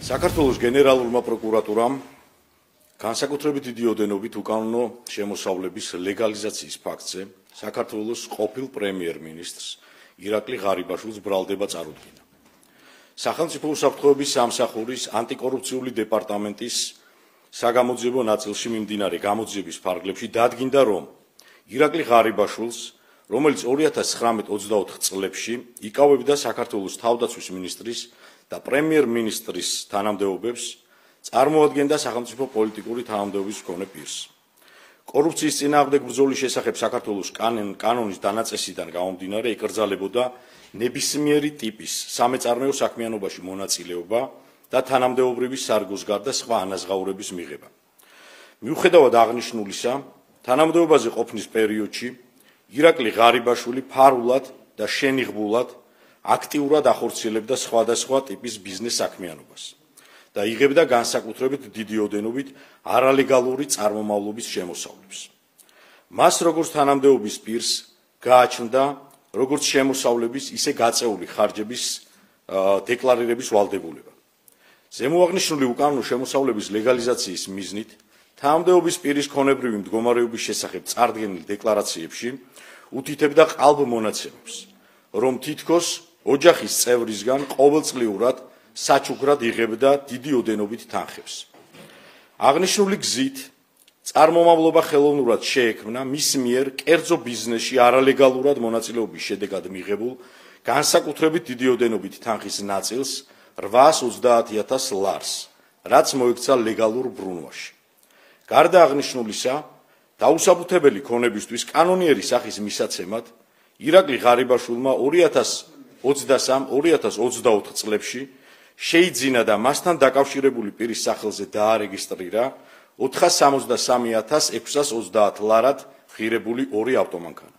საქართველოს გენერალურმა პროკურატურამ განსაკუთრებით დიდი ოდენობით უკანონო შემოსავლების ლეგალიზაციის ფაქტზე საქართველოს ყოფილ პრემიერ-მინისტრს ირაკლი ღარიბაშვილს ბრალდება წარუდგინა. სახელმწიფო უსაფრთხოების სამსახურის ანტიკორუფციული დეპარტამენტის საგამოძიებო ნაწილში მიმდინარე გამოძიების ფარგლებში დადგინდა, რომ ირაკლი ღარიბაშვილს, რომელიც 2019-24 წლებში იკავებდა საქართველოს თავდაცვის მინისტრის და პრემიერ-მინისტრის თანამდებობებს, წარმოადგენდა სახელმწიფო პოლიტიკური თანამდებობის მქონე პირს. კორუფციის წინააღმდეგ ბრძოლის შესახებ საქართველოს კანონის დანაწესიდან გამომდინარე ეკრძალებოდა ნებისმიერი ტიპის სამეწარმეო საქმიანობაში მონაწილეობა და თანამდებობრივი სარგოს გარდა სხვა ანაზღაურების მიღება. მიუხედავად აღნიშნულისა, თანამდებობაზე ყოფნის პერიოდში ირაკლი ღარიბაშვილი ფარულად და შენიღბულად აქტიურად ახორციელებდა სხვადასხვა ტიპის ბიზნეს საქმიანობას და იღებდა განსაკუთრებით დიდი ოდენობით არალეგალური წარმომავლობის შემოსავლებს. მას როგორც თანამდებობის პირს გააჩნდა როგორც შემოსავლების, ისე გაწეული ხარჯების დეკლარირების ვალდებულება. ზემოაღნიშნული უკანონო შემოსავლების ლეგალიზაციის მიზნით თანამდებობის პირის ქონებრივი მდგომარეობის შესახებ წარდგენილ დეკლარაციებში უთითებდა ყალბ მონაცემებს, რომ თითქოს ოჯახის წევრისგან ყოველწლიურად საჩუქრად იღებდა დიდი ოდენობით თანხებს. აღნიშნული გზით წარმომავლობა ხელოვნურად შეექმნა მის მიერ კერძო ბიზნესში არალეგალურად მონაწილეობის შედეგად მიღებულ განსაკუთრებით დიდი ოდენობით თანხის ნაწილს 830.000 ლარს, რაც მოექცა ლეგალურ ბრუნვაში. გარდა აღნიშნულისა, დაუსაბუთებელი ქონებისთვის კანონიერი სახის მისაცემად ირაკლი ღარიბაშვილმა 2023-2024 წლებში შეიძინა და მასთან დაკავშირებული პირის სახელზე დაარეგისტრირა 463.630 ლარად ღირებული 2 ავტომანქანა.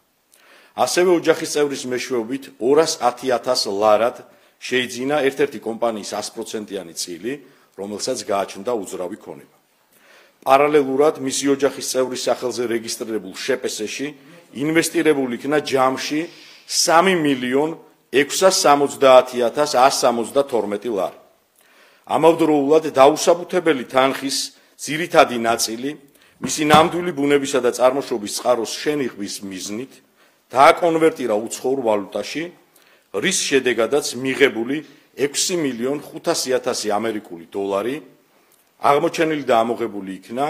ასევე ოჯახის წევრის მეშვეობით 210.000 ლარად შეიძინა ერთ-ერთი კომპანიის 100%-იანი წილი, რომელსაც გააჩნდა უძრავი ქონება. პარალელურად მისი ოჯახის წევრის სახელზე რეგისტრირებულ შეპესეში ინვესტირებული იქნა ჯამში 3.670.172 ლარი. ამავდროულად დაუსაბუთებელი თანხის ძირითადი ნაწილი მისი ნამდვილი ბუნებისა და წარმოშობის წყაროს შენიღბის მიზნით დააკონვერტირა უცხოურ ვალუტაში, რის შედეგადაც მიღებული 6.500.000 ამერიკული დოლარი აღმოჩენილი და ამოღებული იქნა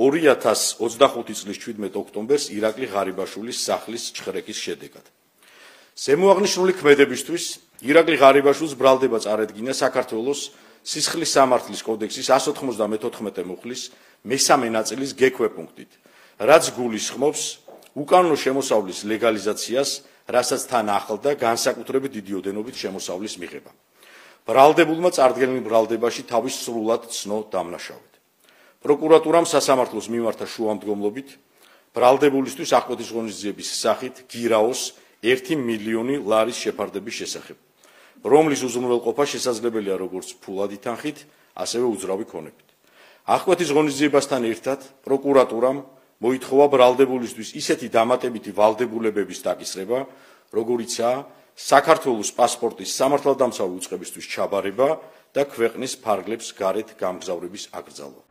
2025 წლის 17 ოქტომბერს ირაკლი ღარიბაშვილის სახლის ჩხრეკის შედეგად. ზემოაღნიშნული ქმედებისთვის ირაკლი ღარიბაშვილს ბრალდება წარედგინა საქართველოს სისხლის სამართლის კოდექსის 194 მუხლის მესამე ნაწილის გექვე პუნქტით, რაც გულისხმობს უკანონო შემოსავლის ლეგალიზაციას, რასაც თან ახლდა განსაკუთრებით დიდი ოდენობით შემოსავლის მიღება. ბრალდებულმა წარდგენილ ბრალდებაში თავის სრულად ცნო დამნაშავედ. პროკურატურამ სასამართლოს მიმართა შუამდგომლობით ბრალდებულისთვის აღკვეთის ღონისძიების სახით გირაოს 1 მილიონი ლარის შეფარდების შესახებ, რომლის უზრუნველყოფა შესაძლებელია როგორც ფულადი თანხით, ასევე უძრავი ქონებით. აღკვეთის ღონისძიებასთან ერთად პროკურატურამ მოითხოვა ბრალდებულისთვის ისეთი დამატებითი ვალდებულებების დაკისრება, როგორიცაა საქართველოს პასპორტის სამართალდამცავი უწყებისთვის ჩაბარება და ქვეყნის ფარგლებს გარეთ გამგზავრების აკრძალვა.